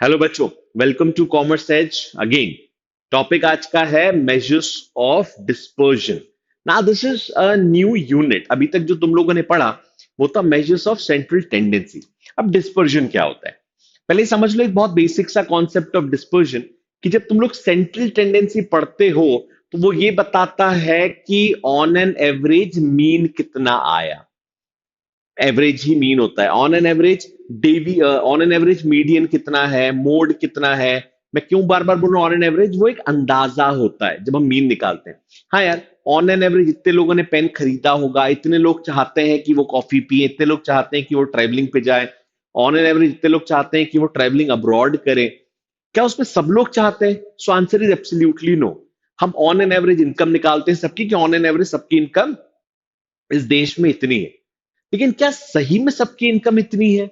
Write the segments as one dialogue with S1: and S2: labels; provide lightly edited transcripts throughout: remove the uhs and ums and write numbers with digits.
S1: Hello बच्चों, welcome to commerce edge again. Topic आज का है measures of dispersion. Now this is a new unit. अभी तक जो तुम लोगों ने पढ़ा वो था मेजर्स ऑफ सेंट्रल टेंडेंसी। अब डिस्पर्जन क्या होता है, पहले समझ लो। एक बहुत बेसिक सा कॉन्सेप्ट ऑफ डिस्पर्जन कि जब तुम लोग सेंट्रल टेंडेंसी पढ़ते हो तो वो ये बताता है कि ऑन एन एवरेज मीन कितना आया। एवरेज ही मीन होता है। ऑन एन एवरेज डेवी ऑन एन एवरेज मीडियन कितना है, मोड कितना है। मैं क्यों बार बार बोल रहा हूँ ऑन एन एवरेज? वो एक अंदाजा होता है जब हम मीन निकालते हैं। हाँ यार, ऑन एन एवरेज इतने लोगों ने पेन खरीदा होगा, इतने लोग चाहते हैं कि वो कॉफी पिए, इतने लोग चाहते हैं कि वो ट्रैवलिंग पे जाए। ऑन एन एवरेज इतने लोग चाहते हैं कि वो ट्रैवलिंग अब्रॉड करें। क्या उसमें सब लोग चाहते हैं? So answer is absolutely no. हम ऑन एन एवरेज इनकम निकालते हैं सबकी कि ऑन एन एवरेज सबकी इनकम इस देश में इतनी है। लेकिन क्या सही में सबकी इनकम इतनी है?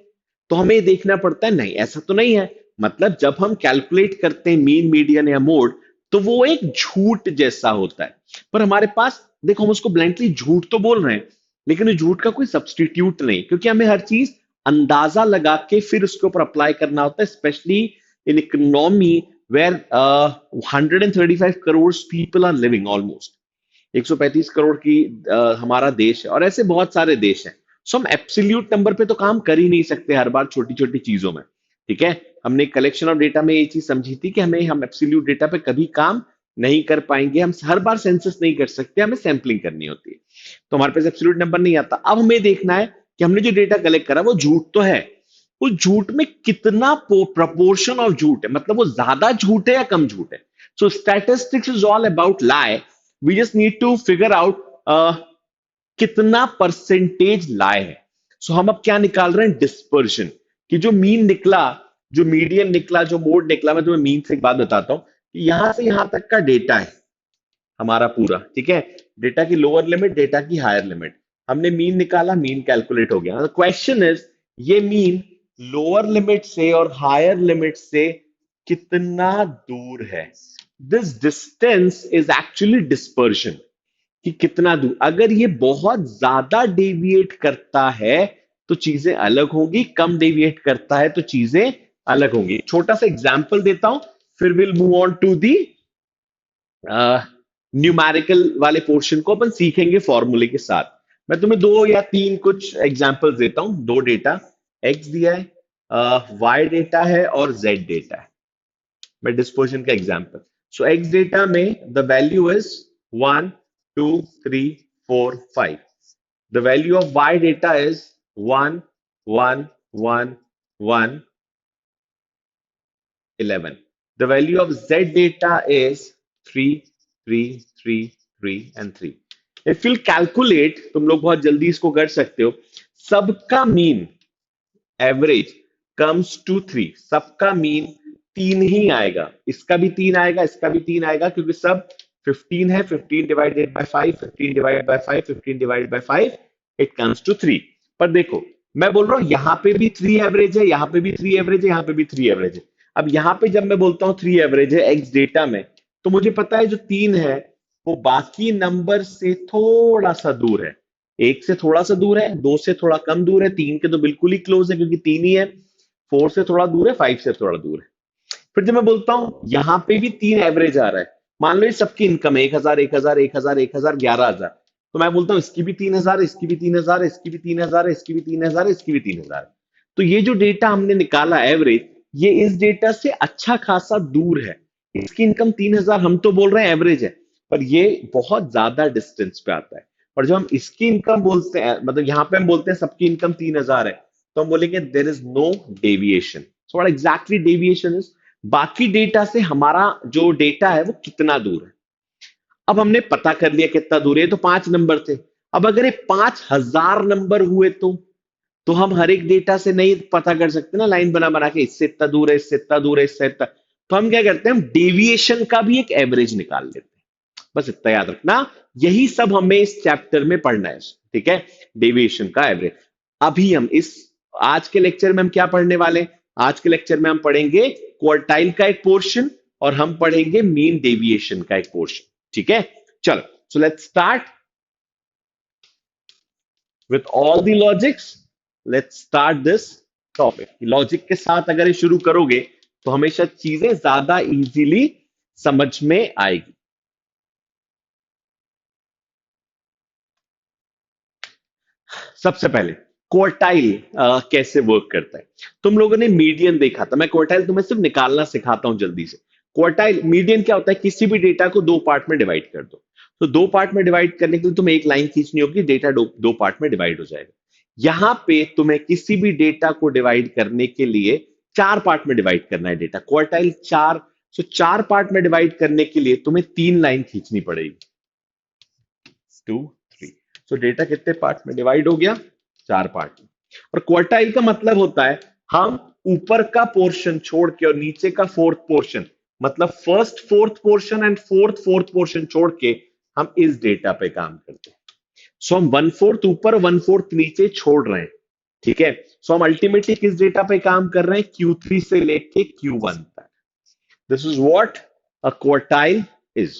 S1: तो हमें ये देखना पड़ता है, नहीं ऐसा तो नहीं है। मतलब जब हम कैलकुलेट करते हैं मीन, मीडियन या मोड, तो वो एक झूठ जैसा होता है। पर हमारे पास देखो, हम उसको ब्लैंकली झूठ तो बोल रहे हैं, लेकिन उस झूठ का कोई सब्सटीट्यूट नहीं, क्योंकि हमें हर चीज अंदाजा लगा के फिर उसके ऊपर अप्लाई करना होता है, specially in economy where 135 crore people are living almost. 135 crore की हमारा देश है और ऐसे बहुत सारे देश हैं। सो हम एब्सोल्यूट नंबर पे तो काम कर ही नहीं सकते हर बार छोटी छोटी चीजों में। ठीक है, हमने कलेक्शन ऑफ डेटा में ये चीज समझी थी कि हम एब्सोल्यूट डेटा पे कभी काम नहीं कर पाएंगे। हम हर बार सेंसस नहीं कर सकते, हमें सैंपलिंग करनी होती है। तो हमारे पास एब्सोल्यूट नंबर नहीं आता। अब हमें देखना है कि हमने जो डेटा कलेक्ट करा वो झूठ तो है, उस झूठ में कितना प्रपोर्शन ऑफ झूठ है, मतलब वो ज्यादा झूठ है या कम झूठ है। So statistics is all about lie. We just need to figure out कितना परसेंटेज लाए है। सो हम अब क्या निकाल रहे हैं? डिस्पर्शन। कि जो मीन निकला, जो मीडियन निकला, जो मोड निकला, मैं तुम्हें मीन से एक बात बताता हूं कि यहां से यहां तक का डेटा है हमारा पूरा। ठीक है, डेटा की लोअर लिमिट, डेटा की हायर लिमिट, हमने मीन निकाला, मीन कैलकुलेट हो गया। क्वेश्चन इज, ये मीन लोअर लिमिट से और हायर लिमिट से कितना दूर है? This distance is actually dispersion. कि कितना दूर, अगर ये बहुत ज्यादा डेविएट करता है तो चीजें अलग होंगी, कम डेविएट करता है तो चीजें अलग होंगी। छोटा सा एग्जांपल देता हूं, फिर will move on to the numerical वाले पोर्शन को अपन सीखेंगे फॉर्मूले के साथ। मैं तुम्हें दो या तीन कुछ एग्जांपल्स देता हूं। दो डेटा, एक्स दिया है, वाई डेटा है और जेड डेटा है। मैं डिस्पोजिशन का एग्जांपल। सो एक्स डेटा में the value is 1 2 3 4 5। The value of Y data is 1 1 1 1 11। The value of Z data is 3 3 3 3 if you calculate, तुम लोग बहुत जल्दी इसको कर सकते हो। सबका मीन एवरेज कम्स टू 3। सबका मीन तीन ही आएगा, इसका भी तीन आएगा, इसका भी तीन आएगा, क्योंकि सब 15 है। 15 divided by 5, 15 divided by 5, 15 divided by 5, it comes to 3। पर देखो, मैं बोल रहा हूं यहां पे भी 3 एवरेज है, यहां पे भी 3 एवरेज है, यहां पे भी 3 एवरेज है। अब यहां पे जब मैं बोलता हूं 3 एवरेज है एक्स डेटा में, तो मुझे पता है जो तीन है वो बाकी नंबर से थोड़ा सा दूर है। एक से थोड़ा सा दूर है, दो से थोड़ा कम दूर है, तीन के तो बिल्कुल ही क्लोज है क्योंकि तीन ही है। फोर से थोड़ा दूर है, फाइव से थोड़ा दूर है। फिर जब मैं बोलता हूं यहां पे भी तीन एवरेज आ रहा है, मान लो ये सबकी इनकम है 1,000, 1,000, 1,000, 1,000, 11,000, तो मैं बोलता हूं इसकी भी 3,000, इसकी भी 3,000, इसकी भी 3,000, इसकी भी 3,000, इसकी भी 3,000। तो ये जो डेटा हमने निकाला एवरेज, ये इस डेटा से अच्छा खासा दूर है। इसकी इनकम 3,000 हम तो बोल रहे हैं एवरेज है, पर ये बहुत ज्यादा डिस्टेंस पे आता है। और जब हम इसकी इनकम बोलते हैं, मतलब यहां पे हम बोलते हैं सबकी इनकम 3,000 है, तो हम बोलेंगे there is no deviation. So what exactly deviation is? बाकी डेटा से हमारा जो डेटा है वो कितना दूर है। अब हमने पता कर लिया कितना दूर है, तो 5 नंबर थे। अब अगर ये 5,000 नंबर हुए तो हम हर एक डेटा से नहीं पता कर सकते ना, लाइन बना बना के इससे इतना दूर है, इससे इतना दूर है, इससे इतना। तो हम क्या करते हैं, हम डेविएशन का भी एक एवरेज निकाल लेते हैं। बस इतना याद रखना, यही सब हमें इस चैप्टर में पढ़ना है। ठीक है, डेविएशन का एवरेज। अभी हम इस आज के लेक्चर में हम क्या पढ़ने वाले हैं? आज के लेक्चर में हम पढ़ेंगे क्वार्टाइल का एक पोर्शन और हम पढ़ेंगे मीन डेविएशन का एक पोर्शन। ठीक है, चलो, so let's start with all the logics. Let's start this topic. Logic के साथ अगर ये शुरू करोगे तो हमेशा चीजें ज्यादा इजीली समझ में आएगी। सबसे पहले क्वार्टाइल कैसे वर्क करता है। तुम लोगों ने मीडियन देखा था, मैं क्वार्टाइल तुम्हें सिर्फ निकालना सिखाता हूं जल्दी से। क्वार्टाइल मीडियन क्या होता है, किसी भी डेटा को दो पार्ट में डिवाइड कर दो। तो दो पार्ट में डिवाइड करने के लिए तुम्हें एक लाइन खींचनी होगी, डेटा दो पार्ट में डिवाइड हो जाएगा। यहां पे तुम्हें किसी भी डेटा को डिवाइड करने के लिए चार पार्ट में डिवाइड करना है डेटा, क्वार्टाइल चार। तो चार पार्ट में डिवाइड करने के लिए तुम्हें तीन लाइन खींचनी पड़ेगी, 2 3। सो डेटा कितने पार्ट में डिवाइड हो गया, चार पार्ट में। और क्वार्टाइल का मतलब होता है हम ऊपर का पोर्शन छोड़ के और नीचे का फोर्थ पोर्शन, मतलब first fourth portion and fourth fourth portion छोड़ के हम इस डेटा पे काम करते हैं। सो हम वन फोर्थ ऊपर वन फोर्थ नीचे छोड़ रहे हैं, ठीक है। सो हम अल्टीमेटली किस डेटा पे काम कर रहे हैं, Q3 से लेके Q1 तक। This is what a quartile is.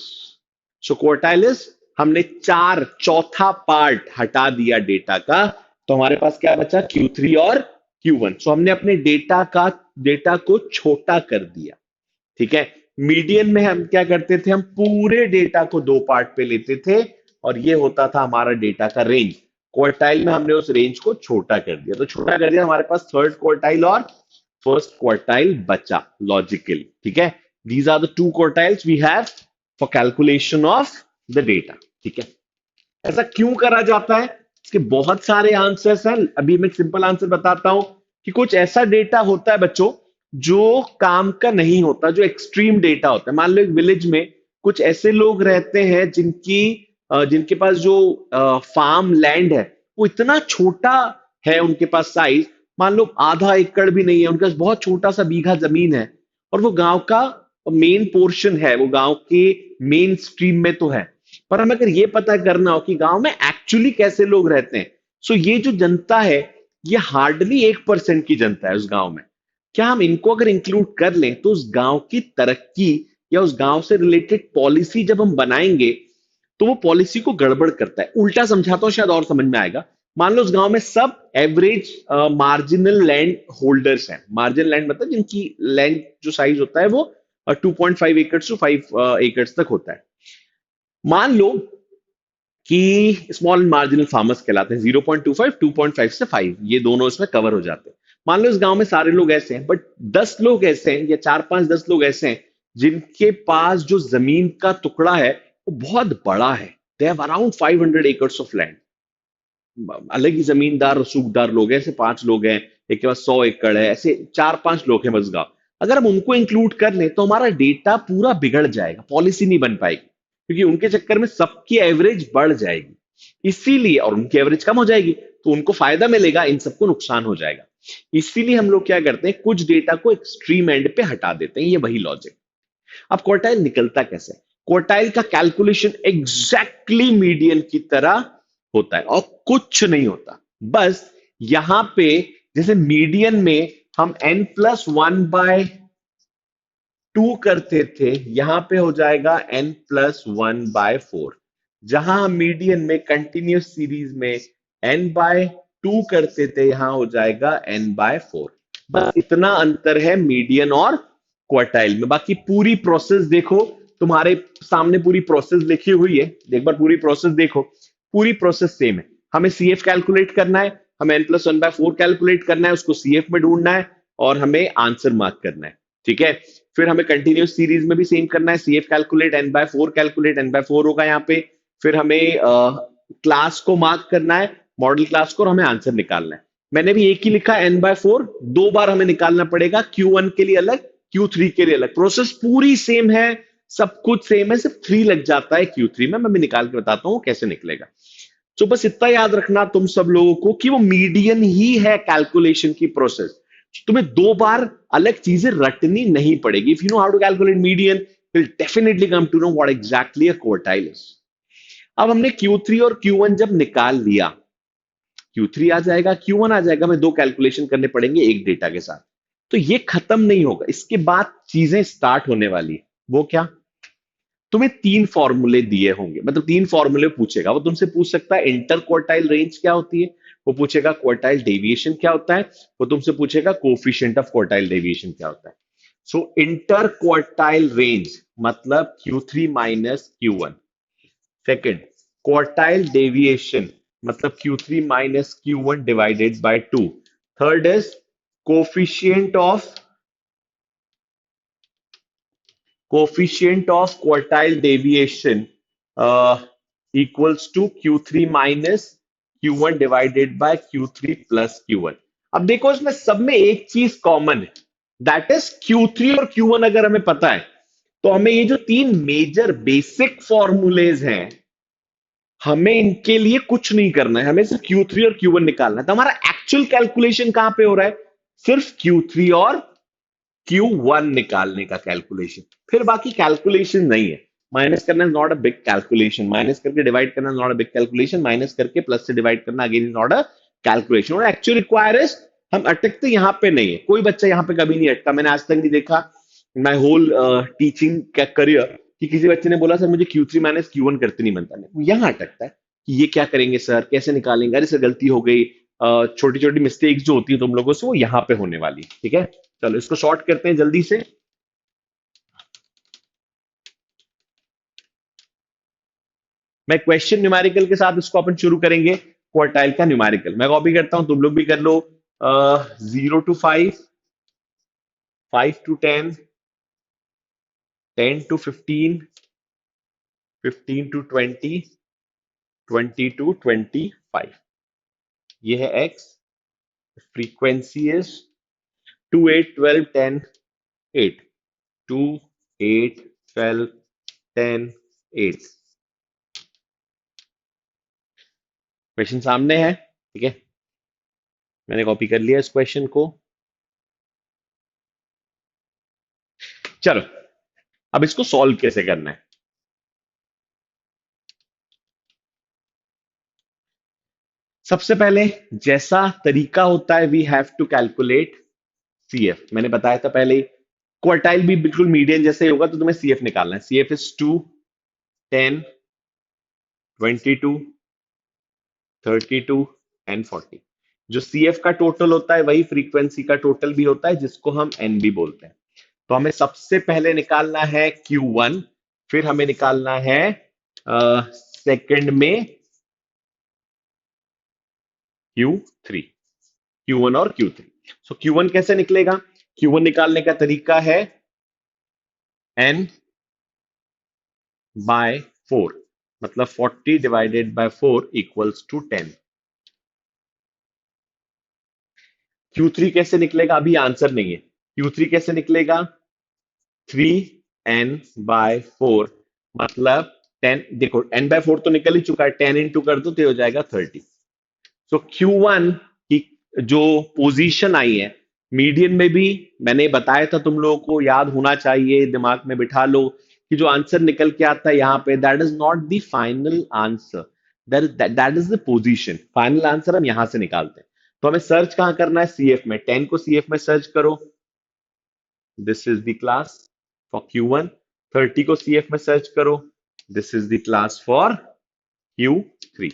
S1: So quartile is, हमने चार चौथा पार्ट हटा दिया डेटा का, तो हमारे पास क्या बचा, Q3 और Q1। सो हमने अपने डेटा को छोटा कर दिया, ठीक है। मीडियन में हम क्या करते थे, हम पूरे डेटा को दो पार्ट पे लेते थे और ये होता था हमारा डेटा का रेंज। क्वार्टाइल में हमने उस रेंज को छोटा कर दिया, तो छोटा कर दिया, हमारे पास थर्ड क्वार्टाइल और फर्स्ट क्वार्टाइल बचा लॉजिकली, ठीक है। These are the two quartiles we have for calculation of the data, ठीक है। ऐसा क्यों करा जाता है, इसके बहुत सारे आंसर्स हैं। अभी मैं एक सिंपल आंसर बताता हूं कि कुछ ऐसा डेटा होता है बच्चों जो काम का नहीं होता, जो एक्सट्रीम डेटा होता है। मान लो एक विलेज में कुछ ऐसे लोग रहते हैं जिनके पास जो फार्म लैंड है वो इतना छोटा है, उनके पास साइज मान लो आधा एकड़ भी नहीं है, उनके पास बहुत छोटा सा बीघा जमीन है और वो गांव का मेन पोर्शन है, वो गांव के मेन स्ट्रीम में तो है। पर हमें अगर ये पता करना हो कि गांव में एक्चुअली कैसे लोग रहते हैं, सो ये जो जनता है ये हार्डली 1% की जनता है उस गांव में। क्या हम इनको अगर इंक्लूड कर लें तो उस गांव की तरक्की या उस गांव से रिलेटेड पॉलिसी जब हम बनाएंगे तो वो पॉलिसी को गड़बड़ करता है। उल्टा समझाता हूं, शायद और समझ में आएगा। मान लो उस गांव में सब एवरेज मार्जिनल लैंड होल्डर्स हैं। मार्जिनल लैंड मतलब जिनकी लैंड जो साइज होता है वो 2.5 एकड़ टू 5 एकड़ तक होता है। मान लो कि स्मॉल मार्जिनल फार्मर्स कहलाते हैं, 0.25 2.5 से 5, ये दोनों इसमें कवर हो जाते हैं। मान लो इस गांव में सारे लोग ऐसे हैं, बट 10 लोग ऐसे हैं या 4 5 10 लोग ऐसे हैं जिनके पास जो जमीन का टुकड़ा है वो बहुत बड़ा है। They have around 500 acres of land. अलग ही जमींदार सूखदार लोग हैं, ऐसे 5 लोग हैं, एक के पास 100 एकड़ है, ऐसे 4 5 लोग हैं बस गांव। अगर हम उनको इंक्लूड कर लें तो हमारा डेटा पूरा बिगड़ जाएगा, पॉलिसी नहीं बन पाएगी, क्योंकि उनके चक्कर में सबकी एवरेज बढ़ जाएगी। इसीलिए, और उनकी एवरेज कम हो जाएगी तो उनको फायदा मिलेगा, इन सबको नुकसान हो जाएगा। इसीलिए हम लोग क्या करते हैं, कुछ डेटा को एक्सट्रीम एंड पे हटा देते हैं, ये वही लॉजिक। अब क्वार्टाइल निकलता कैसे, क्वार्टाइल का कैलकुलेशन एग्जैक्टली मीडियन की तरह होता है और कुछ नहीं होता। बस यहां पे जैसे मीडियन में हम n+1/2 करते थे, यहां पे हो जाएगा n+1/4। जहां हम मीडियन में कंटिन्यूस सीरीज में n/2 करते थे, यहां हो जाएगा n/4। बस इतना अंतर है मीडियन और क्वार्टाइल में। बाकी पूरी प्रोसेस देखो, तुम्हारे सामने पूरी प्रोसेस लिखी हुई है, एक बार पूरी प्रोसेस देखो, पूरी प्रोसेस सेम है। हमें सीएफ कैलकुलेट करना है, हमें n+1/4 कैलकुलेट करना है, उसको सीएफ में ढूंढना है और हमें आंसर मार्क करना है, ठीक है। फिर हमें कंटिन्यूस सीरीज में भी सेम करना है, CF calculate n/4 calculate, n/4 होगा यहाँ पे। फिर हमें क्लास को मार्क करना है, मॉडल क्लास को, और हमें आंसर निकालना है। मैंने भी एक ही लिखा n/4, 2 बार हमें निकालना पड़ेगा, Q1 के लिए अलग, Q3 के लिए अलग। प्रोसेस पूरी सेम है, सब कुछ सेम है, सिर्फ 3 लग जाता है Q3 में। मैं भी निकाल के बताता हूं कैसे निकलेगा। तो बस इतना याद रखना तुम सब लोगों को कि वो मीडियन ही है कैलकुलेशन की प्रोसेस। तुम्हें 2 बार अलग चीजें रटनी नहीं पड़ेगी। If you know how to calculate median, will definitely come to know what exactly a quartile is. अब हमने Q3 और Q1 जब निकाल लिया, Q3 आ जाएगा, Q1 आ जाएगा, हमें 2 कैलकुलेशन करने पड़ेंगे एक डेटा के साथ। तो ये खत्म नहीं होगा, इसके बाद चीजें स्टार्ट होने वाली है। वो क्या, तुम्हें 3 फॉर्मूले दिए होंगे, मतलब 3 फॉर्मूले पूछेगा। वो तुमसे पूछ सकता है इंटर क्वार्टाइल रेंज क्या होती है, वो पूछेगा क्वार्टाइल डेविएशन क्या होता है, वो तुमसे पूछेगा कोफिशिएंट ऑफ क्वार्टाइल डेविएशन क्या होता है। सो इंटर क्वार्टाइल रेंज मतलब Q3 minus Q1। Second, quartile deviation मतलब Q3 minus Q1 divided by 2। Third is coefficient of quartile deviation equals to Q3 minus Q1 divided by Q3 plus Q1। अब देखो इसमें सब में एक चीज कॉमन है, दैट इज Q3 और Q1 अगर हमें पता है तो हमें ये जो तीन मेजर बेसिक फॉर्मूलेज हैं हमें इनके लिए कुछ नहीं करना है, हमें सिर्फ Q3 और Q1 निकालना है। तो हमारा एक्चुअल कैलकुलेशन कहां पे हो रहा है? सिर्फ Q3 और Q1 निकालने का कैलकुलेशन, फिर बाकी कैलकुलेशन नहीं है। माइनस करना is not a big calculation, minus करके डिवाइड करना is not a big calculation, minus करके प्लस से डिवाइड करना again is not a calculation. और एक्चुअली रिक्वायर इज, हम अटकते यहां पे नहीं है, कोई बच्चा यहां पे कभी नहीं अटका। मैंने आज तक नहीं देखा माई होल टीचिंग करियर कि किसी बच्चे ने बोला सर मुझे Q3 माइनस Q1 करते नहीं बनता। नहीं, वो यहां अटकता है कि ये क्या करेंगे सर, कैसे निकालेंगे, अरे सर गलती हो गई। छोटी छोटी मिस्टेक्स जो होती है तुम लोगों से वो यहां पे होने वाली है, ठीक है। चलो इसको शॉर्ट करते हैं जल्दी से। मैं क्वेश्चन न्यूमेरिकल के साथ इसको अपन शुरू करेंगे। क्वार्टाइल का न्यूमेरिकल मैं कॉपी करता हूं, तुम लोग भी कर लो। 0 to 5, 5 to 10, 10 to 15, 15 to 20, 20 to 25। ये है एक्स, फ्रीक्वेंसी इज 2 8 12 10 8, 2 8 12 10 8। क्वेश्चन सामने है, ठीक है। मैंने कॉपी कर लिया इस क्वेश्चन को। चलो अब इसको सॉल्व कैसे करना है। सबसे पहले जैसा तरीका होता है we have to calculate CF. मैंने बताया था पहले, क्वार्टाइल भी बिल्कुल मीडियन जैसे ही होगा तो तुम्हें सीएफ निकालना है। CF is 2 10 22 32 and 40। जो सीएफ का टोटल होता है वही फ्रीक्वेंसी का टोटल भी होता है, जिसको हम एन भी बोलते हैं। तो हमें सबसे पहले निकालना है Q1, फिर हमें निकालना है सेकंड में Q3, Q1 और Q3। सो Q1 कैसे निकलेगा? Q1 निकालने का तरीका है n बाय 4, मतलब 40 divided by 4 equals to 10। Q3 कैसे निकलेगा? अभी आंसर नहीं है। Q3 कैसे निकलेगा? 3n/4 मतलब 10, देखो n बाय 4 तो निकल ही चुका है, 10 इंटू कर दो तो ये हो जाएगा 30। सो Q1 की जो पोजीशन आई है मीडियन में भी मैंने बताया था, तुम लोगों को याद होना चाहिए, दिमाग में बिठा लो कि जो आंसर निकल के आता है यहाँ पे that is not the final answer, that is the position. Final answer हम यहां से निकालते हैं। तो हमें सर्च कहां करना है? सीएफ में। 10 को सीएफ में सर्च करो, this is the class for Q1। 30 को सीएफ में सर्च करो, this is the class for Q3।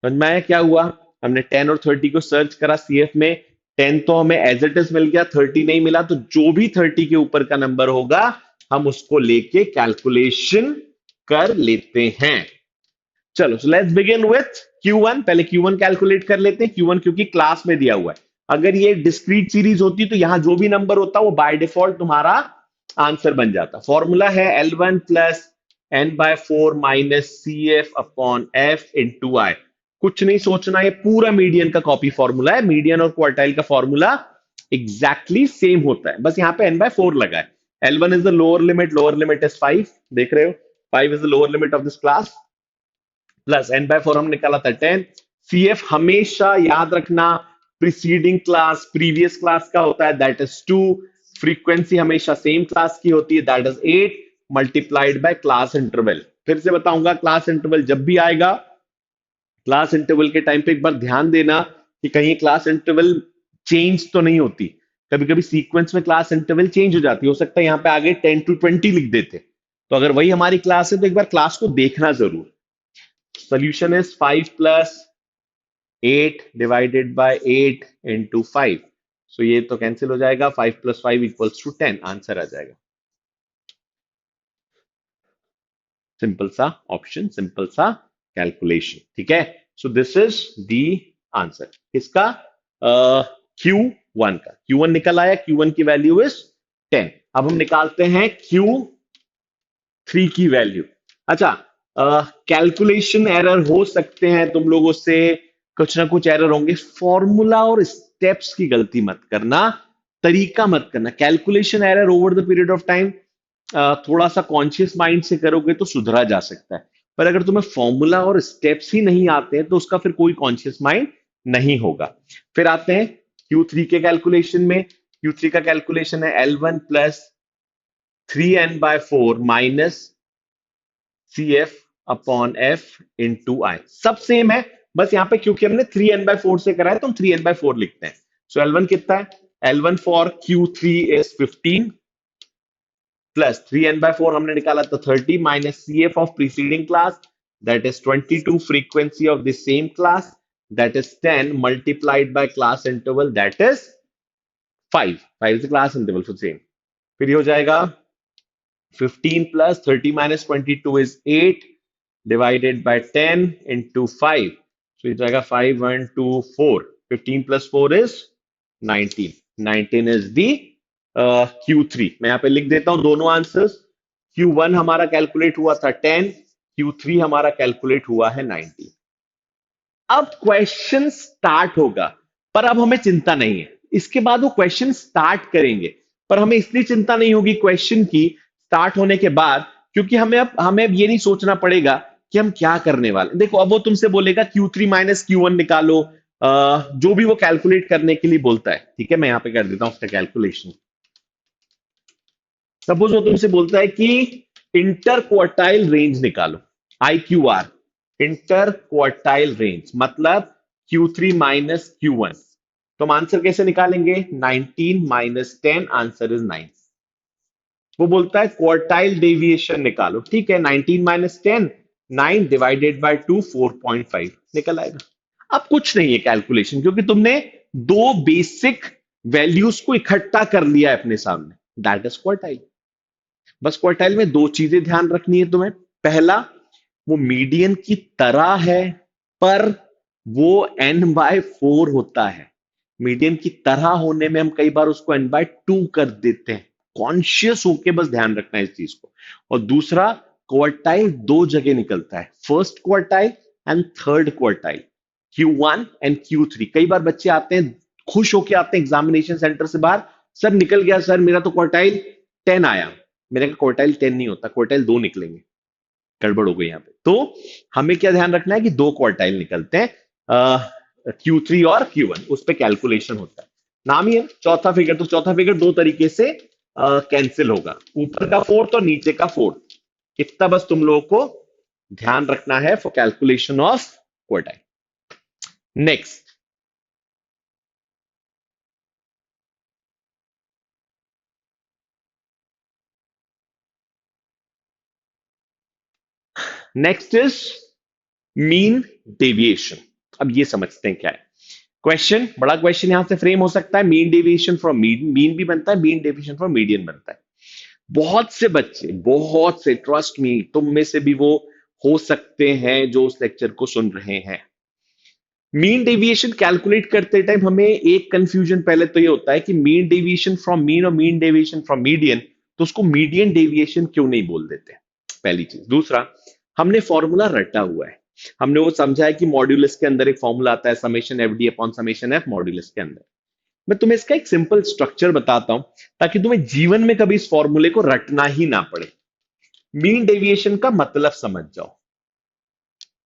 S1: समझ में आया क्या हुआ? हमने 10 और 30 को सर्च करा सीएफ में, 10 तो हमें एज इट इज मिल गया, 30 नहीं मिला, तो जो भी 30 के ऊपर का नंबर होगा हम उसको लेके कैलकुलेशन कर लेते हैं। चलो so let's begin with Q1। पहले Q1 कैलकुलेट कर लेते हैं। Q1 क्योंकि क्लास में दिया हुआ है, अगर ये डिस्क्रीट सीरीज होती तो यहां जो भी नंबर होता वो बाय डिफॉल्ट तुम्हारा आंसर बन जाता। फॉर्मूला है L1 plus n/4 minus CF upon F into I. कुछ नहीं सोचना, ये पूरा मीडियन का कॉपी फॉर्मूला है। मीडियन और क्वार्टाइल का फॉर्मूला एग्जैक्टली सेम होता है, बस यहाँ पे n/4 लगा है। L1 is the lower limit is 5, देख रहे हो, 5 is the lower limit of this class, plus n/4 हम निकाला था 10। CF हमेशा याद रखना प्रीसीडिंग क्लास प्रीवियस क्लास का होता है, दैट इज 2। फ्रीक्वेंसी हमेशा सेम क्लास की होती है, that is 8 multiplied by class interval. फिर से बताऊंगा, क्लास इंटरवल जब भी आएगा, क्लास इंटरवल के टाइम पे एक बार ध्यान देना कि कहीं क्लास इंटरवल चेंज तो नहीं होती। कभी कभी सीक्वेंस में क्लास इंटरवल चेंज हो जाती है, हो सकता है यहाँ पे आगे 10 to 20 लिख देते। तो अगर वही हमारी क्लास है तो एक बार क्लास को देखना जरूर। Solution is 5 plus 8 divided by 8 into 5. सो ये तो कैंसिल हो जाएगा, 5 + 5 = 10, आंसर आ जाएगा। सिंपल सा ऑप्शन, सिंपल सा कैलकुलेशन, ठीक है। So this is the answer किसका, Q1 का। Q1 निकल आया, Q1 की वैल्यू इज 10। अब हम निकालते हैं Q3 की वैल्यू। अच्छा, कैलकुलेशन एरर हो सकते हैं तुम लोगों से, कुछ ना कुछ एरर होंगे। फॉर्मूला और स्टेप्स की गलती मत करना, तरीका मत करना। Calculation error over the period of time थोड़ा सा कॉन्शियस माइंड से करोगे तो सुधरा जा सकता है, पर अगर तुम्हें फॉर्मूला और स्टेप्स ही नहीं आते हैं तो उसका फिर कोई कॉन्शियस माइंड नहीं होगा। फिर आते हैं Q3 के कैलकुलेशन में। Q3 का कैलकुलेशन है L1 + 3n/4 minus CF/F × I। सब सेम है, बस यहां पे क्योंकि हमने 3n/4 से करा है तो हम 3n/4 लिखते हैं। सो L1 कितना है, L1 for Q3 is 15 plus 3n/4 हमने निकाला तो 30 minus CF of preceding class that is 22 frequency of the same class that is 10 multiplied by class interval that is 5। 5 is class interval for same. फिर ये हो जाएगा 15 plus 30 minus 22 is 8 divided by 10 into 5। So ये जाएगा 5 1 2 4। 15 plus 4 is 19। 19 is the Q3। मैं यहां पे लिख देता हूं दोनों आंसर्स। Q1 हमारा कैलकुलेट हुआ था 10, Q3 हमारा कैलकुलेट हुआ है 19। अब क्वेश्चन स्टार्ट होगा, पर अब हमें चिंता नहीं है। इसके बाद वो क्वेश्चन स्टार्ट करेंगे, पर हमें इसलिए चिंता नहीं होगी क्वेश्चन की स्टार्ट होने के बाद, क्योंकि हमें अब ये नहीं सोचना पड़ेगा कि हम क्या करने वाले। देखो अब वो तुमसे बोलेगा Q3 माइनस Q1 निकालो, जो भी वो कैलकुलेट करने के लिए बोलता है, ठीक है। मैं यहां पे कर देता हूं उसका कैलकुलेशन। सपोज वो तुमसे बोलता है कि इंटर क्वार्टाइल रेंज निकालो, IQR, इंटर क्वार्टाइल रेंज मतलब Q3 माइनस Q1। तो हम आंसर कैसे निकालेंगे, 19 माइनस 10, आंसर इज 9। वो बोलता है क्वार्टाइल डेविएशन निकालो, ठीक है। 19 माइनस 10, 9 डिवाइडेड बाय 2 4.5 निकल आएगा। अब कुछ नहीं है कैलकुलेशन, क्योंकि तुमने दो बेसिक वैल्यूज को इकट्ठा कर लिया है अपने सामने, दैट इज क्वार्टाइल। बस क्वार्टाइल में दो चीजें ध्यान रखनी है तुम्हें। पहला, वो मीडियन की तरह है, पर वो n/4 होता है। मीडियन की तरह होने में हम कई बार उसको n/2 कर देते हैं। कॉन्शियस होके बस ध्यान रखना है इस चीज को। और दूसरा, क्वार्टाइल दो जगह निकलता है, first quartile and third quartile, Q1 and Q3। कई बार बच्चे आते हैं, खुश होके आते हैं एग्जामिनेशन सेंटर से बाहर, सर निकल गया सर, मेरा तो क्वार्टाइल 10 आया। मेरे का क्वार्टाइल 10 नहीं होता, क्वार्टाइल 2 निकलेंगे। गड़बड़ हो गई यहाँ पे। तो हमें क्या ध्यान रखना है कि दो क्वार्टाइल निकलते हैं, Q3 और Q1, उस पर कैलकुलेशन होता है। नाम ही है चौथा फिगर, तो चौथा फिगर दो तरीके से कैंसिल होगा, ऊपर का फोर्थ और नीचे का फोर्थ। इतना बस तुम लोगों को ध्यान रखना है for calculation of quartile. Next, next is mean deviation. अब ये समझते हैं क्या है क्वेश्चन। बड़ा क्वेश्चन यहां से फ्रेम हो सकता है। Mean deviation from mean, mean भी बनता है, मीन डेविएशन फ्रॉम मीडियन बनता है। बहुत से बच्चे, बहुत से, ट्रस्ट मी, तुम में से भी वो हो सकते हैं जो उस लेक्चर को सुन रहे हैं। मीन डेविएशन कैलकुलेट करते टाइम हमें एक कंफ्यूजन पहले तो ये होता है कि मीन डेविएशन फ्रॉम मीन और मीन डेविएशन फ्रॉम मीडियन, तो उसको मीडियन डेविएशन क्यों नहीं बोल देते, पहली चीज। दूसरा, हमने फॉर्मूला रटा हुआ है, हमने वो समझा है कि मॉड्यूलस के अंदर एक फॉर्मूला आता है, summation F D upon summation F modulus के अंदर। मैं तुम्हें इसका एक सिंपल स्ट्रक्चर बताता हूं ताकि तुम्हें जीवन में कभी इस फॉर्मूले को रटना ही ना पड़े। मीन डेविएशन का मतलब समझ जाओ।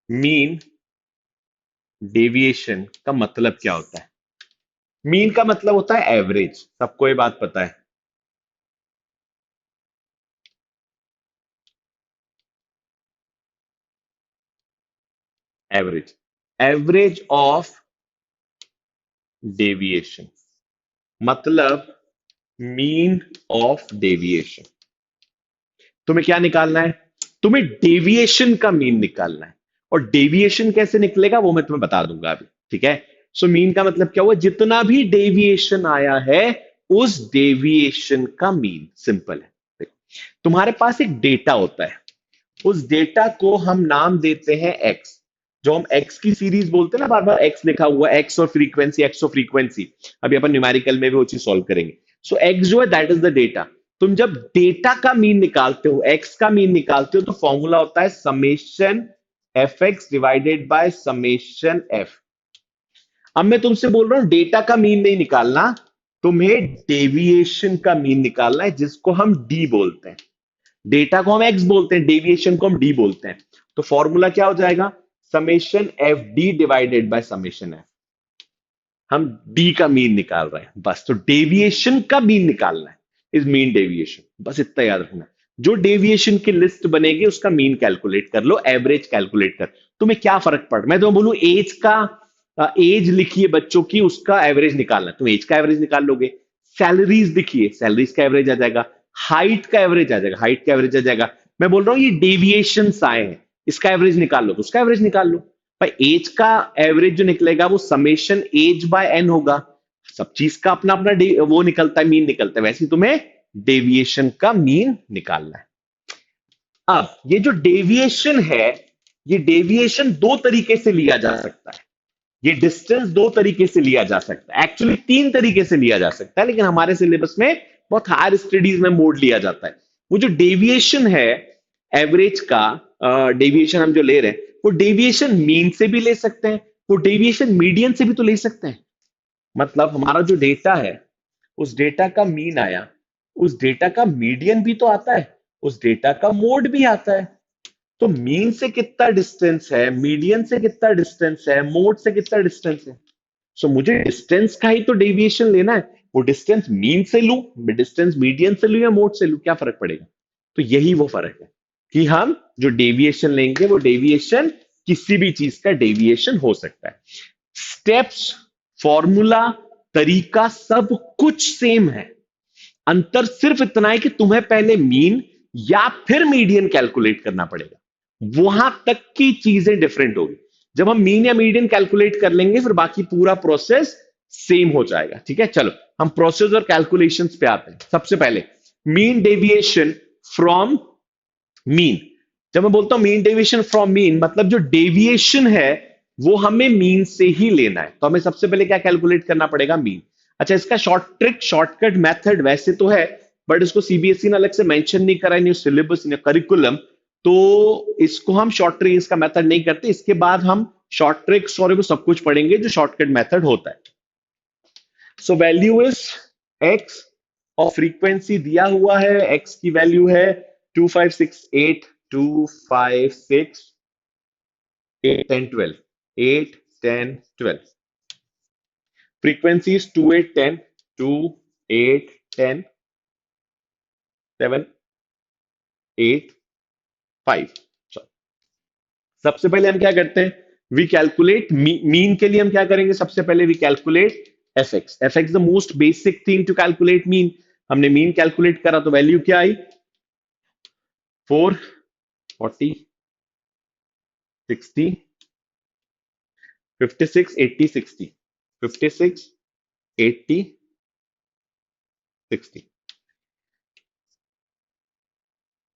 S1: मीन डेविएशन का मतलब क्या होता है? मीन का मतलब होता है एवरेज, सबको ये बात पता है। एवरेज, एवरेज ऑफ डेविएशन मतलब मीन ऑफ डेविएशन। तुम्हें क्या निकालना है? तुम्हें डेविएशन का मीन निकालना है। और डेविएशन कैसे निकलेगा वो मैं तुम्हें बता दूंगा अभी, ठीक है। सो मीन का मतलब क्या हुआ, जितना भी डेविएशन आया है उस डेविएशन का मीन। सिंपल है। देखो, तुम्हारे पास एक डेटा होता है, उस डेटा को हम नाम देते हैं एक्स। जो हम एक्स की सीरीज बोलते हैं ना, बार बार एक्स लिखा हुआ, एक्स और फ्रीक्वेंसी, एक्स और फ्रीक्वेंसी। अभी अपन न्यूमेरिकल में भी वो चीज सॉल्व करेंगे। सो एक्स जो है दैट इज द डेटा। तुम जब डेटा का मीन निकालते हो, एक्स का मीन निकालते हो, तो फॉर्मूला होता है summation F x divided by summation F. अब मैं तुमसे बोल रहा हूं डेटा का मीन नहीं निकालना, तुम्हें डेविएशन का मीन निकालना है, जिसको हम डी बोलते हैं। डेटा को हम एक्स बोलते हैं, डेविएशन को हम डी बोलते हैं। तो फॉर्मूला क्या हो जाएगा, summation F D divided by summation F. हम डी का मीन निकाल रहे हैं बस। तो डेविएशन का मीन निकालना है, इज मीन डेविएशन, बस इतना याद रखना। जो डेविएशन की लिस्ट बनेगी उसका मीन कैलकुलेट कर लो, एवरेज कैलकुलेट कर। तुम्हें क्या फर्क पड़, मैं तुम्हें बोलूं एज का, एज लिखिए बच्चों की, उसका एवरेज निकालना, तुम एज का एवरेज निकाल लोगे। सैलरीज दिखिए, सैलरीज का एवरेज आ जाएगा। हाइट का एवरेज आ जाएगा, हाइट का एवरेज आ जाएगा। मैं बोल रहा हूं ये डेविएशन आए हैं, इसका एवरेज निकाल लो, तो उसका एवरेज निकाल लो भाई। एज का एवरेज जो निकलेगा वो समेशन एज बाय एन होगा। सब चीज का अपना अपना वो निकलता है, मीन निकलता है, वैसे ही तुम्हें डेविएशन का मीन निकालना है। अब ये जो डेविएशन है, ये डेविएशन दो तरीके से लिया जा सकता है। ये डिस्टेंस दो तरीके से लिया जा सकता है, एक्चुअली तीन तरीके से लिया जा सकता है, लेकिन हमारे सिलेबस में बहुत हायर स्टडीज में मोड लिया जाता है। वो जो डेविएशन है एवरेज का, डेविएशन हम जो ले रहे हैं, वो डेविएशन मीन से भी ले सकते हैं, वो डेविएशन मीडियन से भी तो ले सकते हैं। मतलब हमारा जो डेटा है, उस डेटा का मीन आया, उस डेटा का मीडियन भी तो आता है, उस डेटा का मोड भी आता है। तो मीन से कितना डिस्टेंस है, मीडियन से कितना डिस्टेंस है, मोड से कितना डिस्टेंस है। सो मुझे डिस्टेंस का ही तो डेविएशन लेना है। वो डिस्टेंस मीन से लूं, डिस्टेंस मीडियन से लूं या मोड से लूं, क्या फर्क पड़ेगा। तो यही वो फर्क है कि हम जो डेविएशन लेंगे वो डेविएशन किसी भी चीज का डेविएशन हो सकता है। स्टेप्स, फॉर्मूला, तरीका सब कुछ सेम है। अंतर सिर्फ इतना है कि तुम्हें पहले मीन या फिर मीडियन कैलकुलेट करना पड़ेगा, वहां तक की चीजें डिफरेंट होगी। जब हम मीन या मीडियन कैलकुलेट कर लेंगे फिर बाकी पूरा प्रोसेस सेम हो जाएगा। ठीक है, चलो हम प्रोसेस और कैलकुलेशंस पे आते हैं। सबसे पहले मीन डेविएशन फ्रॉम मीन। जब मैं बोलता हूं मीन डेविएशन फ्रॉम मीन, मतलब जो डेविएशन है वो हमें मीन से ही लेना है। तो हमें सबसे पहले क्या कैलकुलेट करना पड़ेगा, मीन। अच्छा, इसका शॉर्ट ट्रिक, शॉर्टकट मेथड वैसे तो है, बट इसको सीबीएसई ने अलग से मेंशन नहीं करा इन सिलेबस, इन करिकुलम। तो इसको हम शॉर्ट ट्रिक, इसका मेथड नहीं करते। इसके बाद हम शॉर्ट ट्रिक्स और वो सब कुछ पढ़ेंगे जो शॉर्टकट मेथड होता है। सो वैल्यू इज एक्स और फ्रीक्वेंसी दिया हुआ है, एक्स की वैल्यू है 2568, 256 8 10 12, 8 10 12। Frequency is 2 8 10, 2 8 10 7 8 5। सबसे पहले हम क्या करते हैं, वी कैलकुलेट मीन। के लिए हम क्या करेंगे, सबसे पहले we calculate F X. F X the most basic thing to calculate mean. हमने मीन कैलकुलेट करा तो वैल्यू क्या आई, 4 40 60 56 80 60, 56 80 60।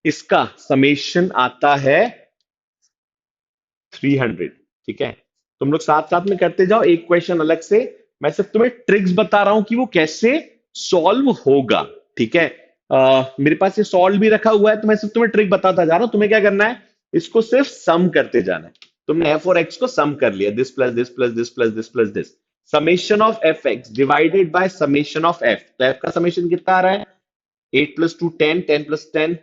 S1: इसका समेशन आता है 300। ठीक है, तुम लोग साथ साथ में करते जाओ, एक क्वेश्चन अलग से। मैं सिर्फ तुम्हें ट्रिक्स बता रहा हूं कि वो कैसे सॉल्व होगा। ठीक है, मेरे पास ये सॉल्व भी रखा हुआ है, तो मैं सिर्फ तुम्हें ट्रिक बताता जा रहा हूं। तुम्हें क्या करना है, इसको सिर्फ सम करते जाना है। तुमने एफ और एक्स को सम कर लिया, this plus this plus this plus this plus this. Summation of F x divided by summation of F. तो एफ का समेशन कितना आ रहा है, 8 plus 2 10, 10 plus 10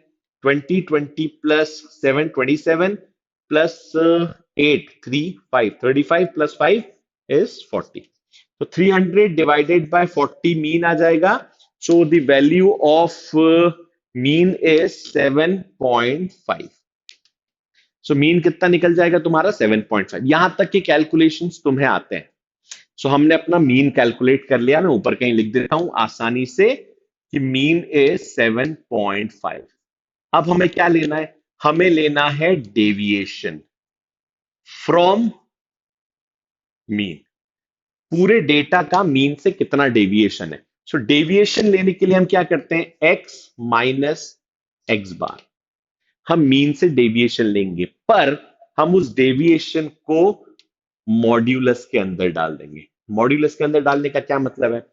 S1: 20, 20 plus 7 27 plus 8 3 5 35 plus 5 is 40। तो 300 divided by 40 मीन आ जाएगा। So the value of mean is 7.5। So mean कितना निकल जाएगा तुम्हारा, 7.5। यहां तक के कैलकुलेशंस तुम्हें आते हैं। सो हमने अपना मीन कैलकुलेट कर लिया। मैं ऊपर कहीं लिख देता हूं आसानी से कि मीन इज 7.5। अब हमें क्या लेना है, हमें लेना है डेविएशन फ्रॉम मीन। पूरे डेटा का मीन से कितना डेविएशन है। सो डेविएशन लेने के लिए हम क्या करते हैं, एक्स माइनस एक्स बार। हम मीन से डेविएशन लेंगे, पर हम उस डेविएशन को मॉड्यूलस के अंदर डाल देंगे। मॉड्यूलस के अंदर डालने का क्या मतलब है,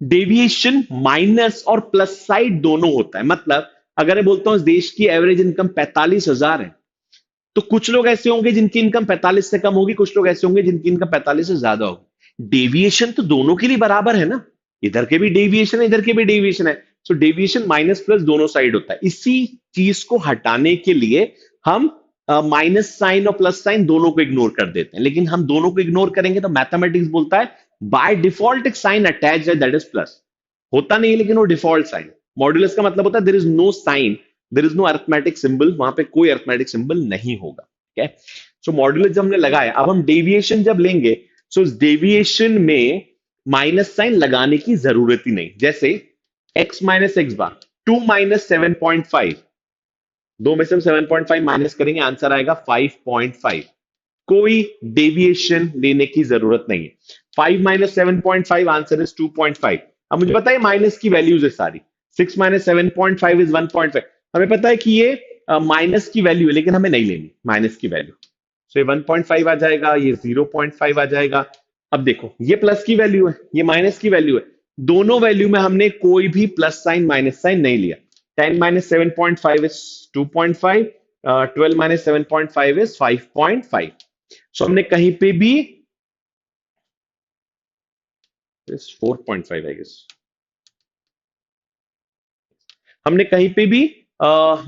S1: डेविएशन माइनस और प्लस साइड दोनों होता है। मतलब अगर मैं बोलता हूं इस देश की एवरेज इनकम 45,000 है, तो कुछ लोग ऐसे होंगे जिनकी इनकम 45 से कम होगी, कुछ लोग ऐसे होंगे जिनकी इनकम 45 से ज्यादा होगी। डेविएशन तो दोनों के लिए बराबर है ना, इधर के भी डेविएशन है, इधर के भी डेविएशन है। सो डेविएशन माइनस प्लस दोनों साइड होता है। इसी चीज को हटाने के लिए हम माइनस साइन और प्लस साइन दोनों को इग्नोर कर देते हैं। लेकिन हम दोनों को इग्नोर करेंगे तो मैथमेटिक्स बोलता है बाय डिफॉल्ट एक साइन अटैच है, दैट इज प्लस। होता नहीं है लेकिन वो डिफॉल्ट साइन। मॉड्यूलस का मतलब होता है there is no sign, there is no arithmetic symbol, वहां पे कोई अरिथमेटिक सिंबल नहीं होगा। ठीक है, सो मॉड्यूलस जब हमने लगाया, अब हम डेविएशन जब लेंगे, सो इस डेविएशन में माइनस साइन लगाने की जरूरत ही नहीं। जैसे एक्स माइनस एक्स बार, 2 - 7.5, दो में से हम 7.5 माइनस करेंगे, आंसर आएगा 5.5। कोई डेविएशन लेने की जरूरत नहीं है। 5 - 7.5 आंसर इज 2.5। अब मुझे पता है माइनस की वैल्यूज है सारी। 6 - 7.5 इज 1.5। हमें पता है कि ये माइनस की वैल्यू है, लेकिन हमें नहीं लेनी माइनस की वैल्यू। सो ये 1.5 आ जाएगा, ये 0.5 आ जाएगा। अब देखो ये प्लस की वैल्यू है, ये माइनस की वैल्यू है। दोनों वैल्यू में हमने कोई भी प्लस साइन माइनस साइन नहीं लिया। 10 - 7.5 इज 2.5, 12 - 7.5 इज 5.5। सो हमने कहीं पे भी 4.5 आई गेस, हमने कहीं पे भी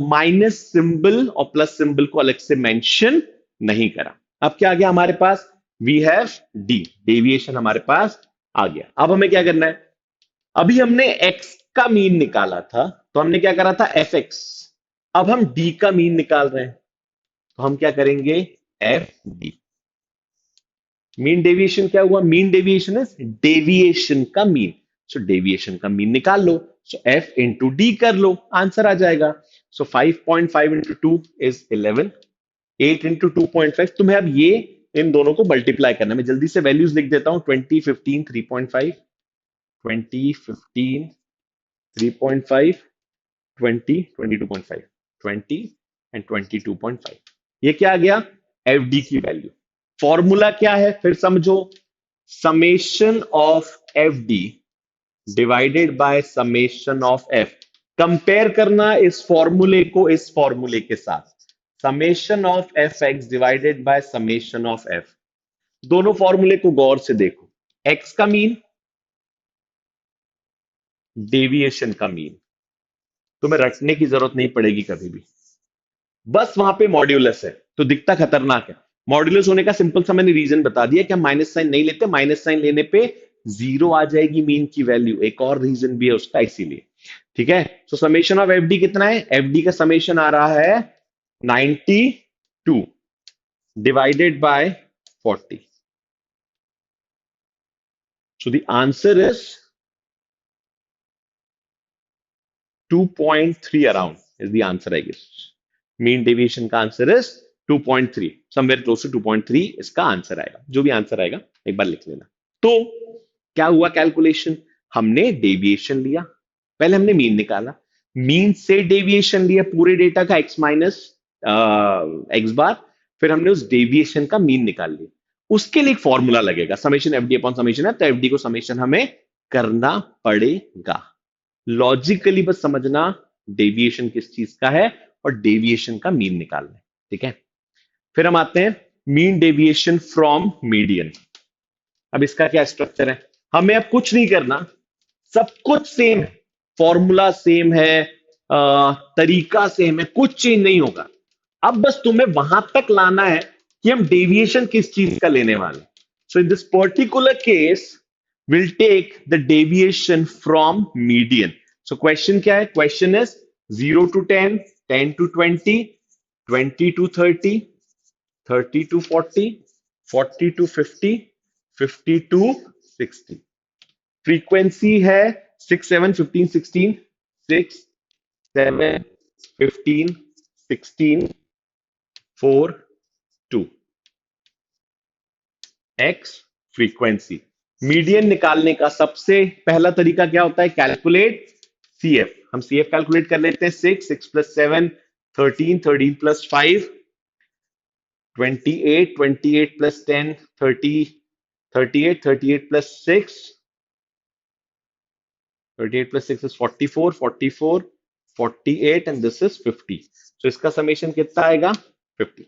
S1: माइनस सिंबल और प्लस सिंबल को अलग से मेंशन नहीं करा। अब क्या आ गया हमारे पास, वी हैव डी, डेविएशन हमारे पास आ गया। अब हमें क्या करना है, अभी हमने एक्स का मीन निकाला था, तो हमने क्या करा था, एफ एक्स। अब हम डी का मीन निकाल रहे हैं, तो हम क्या करेंगे, एफ डी। मीन डेविएशन क्या हुआ, मीन डेविएशन इज डेविएशन का मीन। सो डेविएशन का मीन निकाल लो, सो एफ इंटू डी कर लो, आंसर आ जाएगा। सो 5.5 इंटू टू इज 11, 8 इंटू 2.5। तुम्हें अब ये इन दोनों को मल्टीप्लाई करना है। मैं जल्दी से वैल्यूज लिख देता हूं, 20 15 3.5, 20 15 3.5, 20 22.5, 20 एंड 22.5। ये क्या आ गया, एफ डी की वैल्यू। फॉर्मूला क्या है फिर समझो, summation of F D divided by summation of F. Compare करना इस फॉर्मूले को इस फॉर्मूले के साथ, summation of F x divided by summation of F. दोनों फॉर्मूले को गौर से देखो, एक्स का मीन, डेविएशन का मीन। तुम्हें रटने की जरूरत नहीं पड़ेगी कभी भी, बस वहां पे मॉड्यूलस है तो दिखता खतरनाक है। मॉड्यूलस होने का सिंपल सा मैंने रीजन बता दिया कि हम माइनस साइन नहीं लेते, माइनस साइन लेने पे जीरो आ जाएगी मीन की वैल्यू। एक और रीजन भी है उसका, इसीलिए। ठीक है, सो समेशन ऑफ एफडी कितना है, एफडी का समेशन आ रहा है 92 divided by 40। So the answer is 2.3 around is the answer I guess. Mean deviation का answer is 2.3, somewhere close to 2.3 इसका आंसर आएगा। जो भी आंसर आएगा एक बार लिख लेना। तो क्या हुआ कैलकुलेशन, हमने डेविएशन लिया, पहले हमने मीन निकाला, मीन से डेविएशन लिया पूरे डेटा का एक्स माइनस एक्स बार, फिर हमने उस डेविएशन का मीन निकाल लिया। उसके लिए एक फॉर्मूला लगेगा, summation F D upon summation है, तो एफ डी को समेशन हमें करना पड़ेगा। लॉजिकली बस समझना डेविएशन किस चीज का है और डेविएशन का मीन निकालना है। ठीक है, फिर हम आते हैं मीन डेविएशन फ्रॉम मीडियन। अब इसका क्या स्ट्रक्चर है, हमें अब कुछ नहीं करना, सब कुछ सेम है, फॉर्मूला सेम है, तरीका सेम है, कुछ चेंज नहीं होगा। अब बस तुम्हें वहां तक लाना है कि हम डेविएशन किस चीज का लेने वाले। So in this particular case will take the deviation from median. So question क्या है, question is 0 to 10, 10 to 20, 20 to 30, 30 to 40, 40 to 50, 50 to 60। Frequency है 6 7 15 16, 6 7 15 16 4 2, एक्स फ्रीक्वेंसी। मीडियन निकालने का सबसे पहला तरीका क्या होता है? Calculate CF. हम सीएफ कैलकुलेट कर लेते हैं। 6 plus 7 13, 13 plus 5 28, 28 plus 10 30, 38, 38 plus 6 is 44, 44 48 and this is 50। so इसका समेशन कितना आएगा? 50।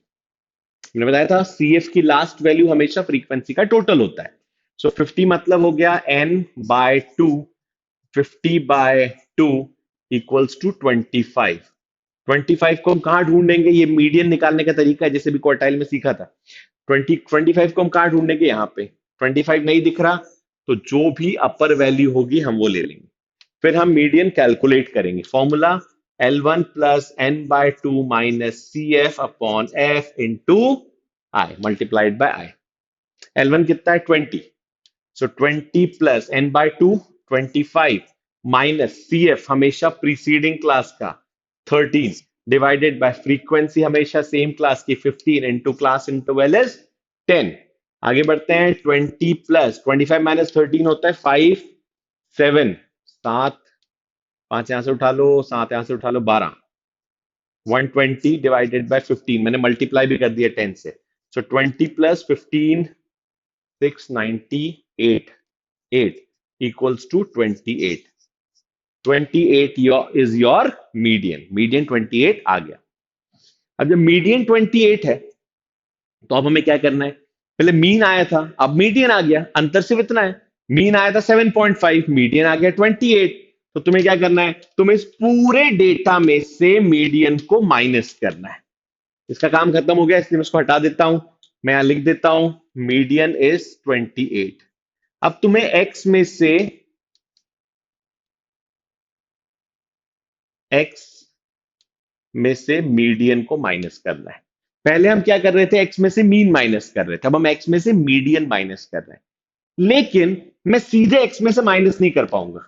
S1: मैंने बताया था सीएफ की लास्ट वैल्यू हमेशा फ्रीक्वेंसी का टोटल होता है। सो 50 मतलब हो गया n/2। 50/2 equals to 25। 25 को हम कहां ढूंढेंगे? ये मीडियन निकालने का तरीका है, जैसे भी क्वार्टाइल में सीखा था। 25 को हम कहां ढूंढेंगे? यहाँ पे। 25 नहीं दिख रहा तो जो भी अपर वैल्यू होगी हम वो ले लेंगे। फिर हम मीडियन कैलकुलेट करेंगे। Formula L1 plus n/2 minus CF upon F into I multiplied by I. L1 कितना है? 20। सो 20 प्लस n/2 25 माइनस CF हमेशा प्रीसीडिंग क्लास का 13 डिवाइडेड बाय फ्रीक्वेंसी हमेशा सेम क्लास की 15 इंटू क्लास इंटरवल इज 10। आगे बढ़ते हैं। 20 प्लस 25 माइनस 13 होता है 5 7 7 5 यहां से उठा लो, 7 यहां से उठा लो, 12। 120 डिवाइडेड बाय 15 मैंने मल्टीप्लाई भी कर दिया 10 से। So 20 plus 15 698 8 equals to 28। 28 is your median. Median 28 आ गया। अब जब मीडियन 28 है तो अब हमें क्या करना है? पहले मीन आया था, अब मीडियन आ गया। अंतर सिर्फ इतना है, मीन आया था 7.5, मीडियन आ गया 28। तो तुम्हें क्या करना है? तुम्हें इस पूरे डेटा में से मीडियन को माइनस करना है। इसका काम खत्म हो गया, इसलिए मैं इसको हटा देता हूं। मैं यहां लिख देता हूं मीडियन इज 28। अब तुम्हें एक्स में से मीडियन को माइनस करना है। पहले हम क्या कर रहे थे? एक्स में से मीन माइनस कर रहे थे। अब हम एक्स में से मीडियन माइनस कर रहे हैं। लेकिन मैं सीधे एक्स में से माइनस नहीं कर पाऊंगा,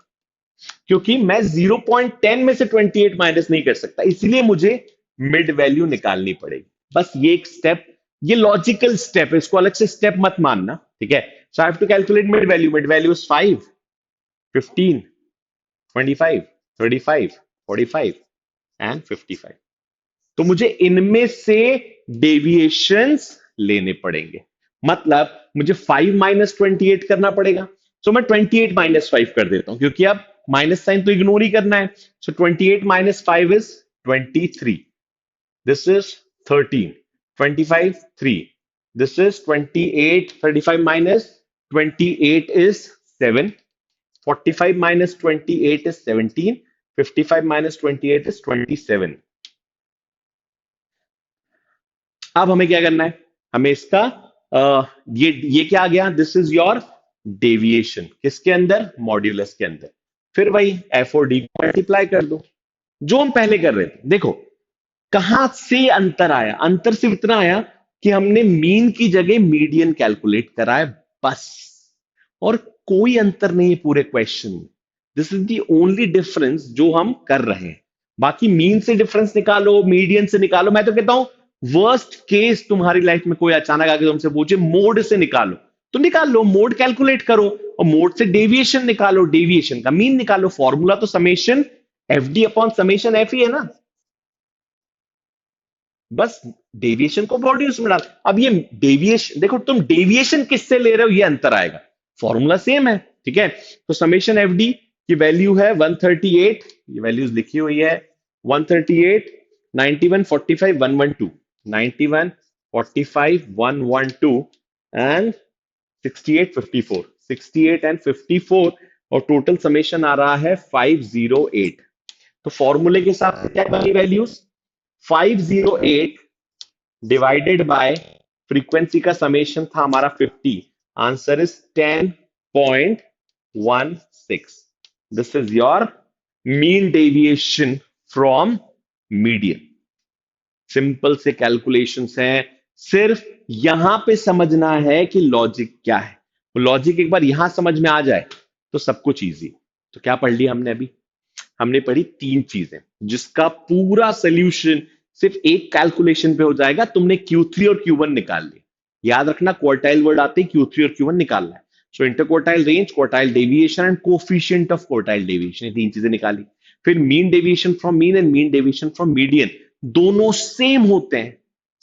S1: क्योंकि मैं 0.10 में से 28 माइनस नहीं कर सकता। इसलिए मुझे मिड वैल्यू निकालनी पड़ेगी। बस ये एक स्टेप, ये लॉजिकल स्टेप है, इसको अलग से स्टेप मत मानना, ठीक है? So I have to calculate mid value. Mid value is 5 15 25 35 45 and 55। तो मुझे इनमें से डेविएशंस लेने पड़ेंगे। मतलब मुझे 5 माइनस 28 करना पड़ेगा। सो मैं 28 माइनस 5 कर देता हूं, क्योंकि अब माइनस साइन तो इग्नोर ही करना है। सो 28 minus 5 is 23। This is 13। 25 3। This is 28। 35 minus 28 is 7। 45 minus 28 is 17। 55 minus 28 is 27। अब हमें क्या करना है? हमें इसका ये क्या आ गया? This is your deviation. किसके अंदर? मॉड्यूलस के अंदर। फिर वही एफ और डी को मल्टीप्लाई कर दो, जो हम पहले कर रहे थे। देखो कहां से अंतर आया? अंतर सिर्फ इतना आया कि हमने मीन की जगह मीडियन कैलकुलेट करा है, बस। और कोई अंतर नहीं है पूरे क्वेश्चन में। This is the only difference जो हम कर रहे हैं। बाकी मीन से डिफरेंस निकालो, मीडियन से निकालो। मैं तो कहता हूं वर्स्ट केस तुम्हारी लाइफ में कोई अचानक आके तुमसे पूछे मोड से निकालो, तो निकाल लो, मोड कैलकुलेट करो और मोड से डेविएशन निकालो, डेविएशन का मीन निकालो। फॉर्मूला तो summation F D upon summation F ही है ना। बस डेविएशन को मॉड्यूल्स में डाल। अब ये डेविएशन देखो, तुम डेविएशन किससे ले रहे हो ये अंतर आएगा, फॉर्मूला सेम है, ठीक है? तो समेशन एफ डी की वैल्यू है 138। ये वैल्यूज लिखी हुई है 138 91 45 112 91 45 112 एंड 68 54 68 एंड 54 और टोटल समेशन आ रहा है 508। तो फॉर्मूले के हिसाब से क्या बनी वैल्यूज? 508 डिवाइडेड बाय फ्रीक्वेंसी का समेशन था हमारा 50। Answer is 10.16। This is your mean deviation from median. Simple से कैलकुलेशंस हैं, सिर्फ यहां पे समझना है कि लॉजिक क्या है। लॉजिक एक बार यहां समझ में आ जाए तो सब कुछ इजी। तो क्या पढ़ लिया हमने अभी? हमने पढ़ी 3 चीजें जिसका पूरा सोल्यूशन सिर्फ एक कैलकुलेशन पे हो जाएगा। तुमने Q3 और Q1 निकाल लिया। याद रखना क्वार्टाइल वर्ड आते ही Q3 और Q1 निकालना है। So interquartile range, quartile deviation and coefficient of quartile deviation, ये तीन चीजें निकाली। फिर mean deviation from mean and mean deviation from median, दोनों सेम होते हैं,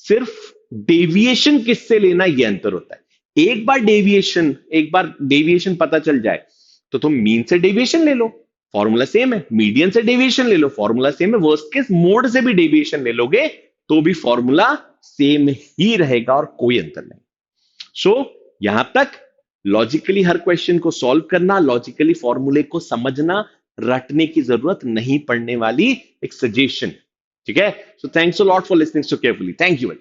S1: सिर्फ डेविएशन किससे लेना ये अंतर होता है। एक बार डेविएशन पता चल जाए तो तुम मीन से डेविएशन ले लो, फॉर्मूला सेम है, मीडियन से डेविएशन ले लो, फॉर्मूला सेम है, वर्स्ट केस मोड से भी डेविएशन ले लोगे तो भी फॉर्मूला सेम ही रहेगा और कोई अंतर नहीं। सो यहां तक लॉजिकली हर क्वेश्चन को सॉल्व करना, लॉजिकली फॉर्मूले को समझना, रटने की जरूरत नहीं पड़ने वाली एक सजेशन। ठीक है, so thanks a lot for listening so carefully, thank you.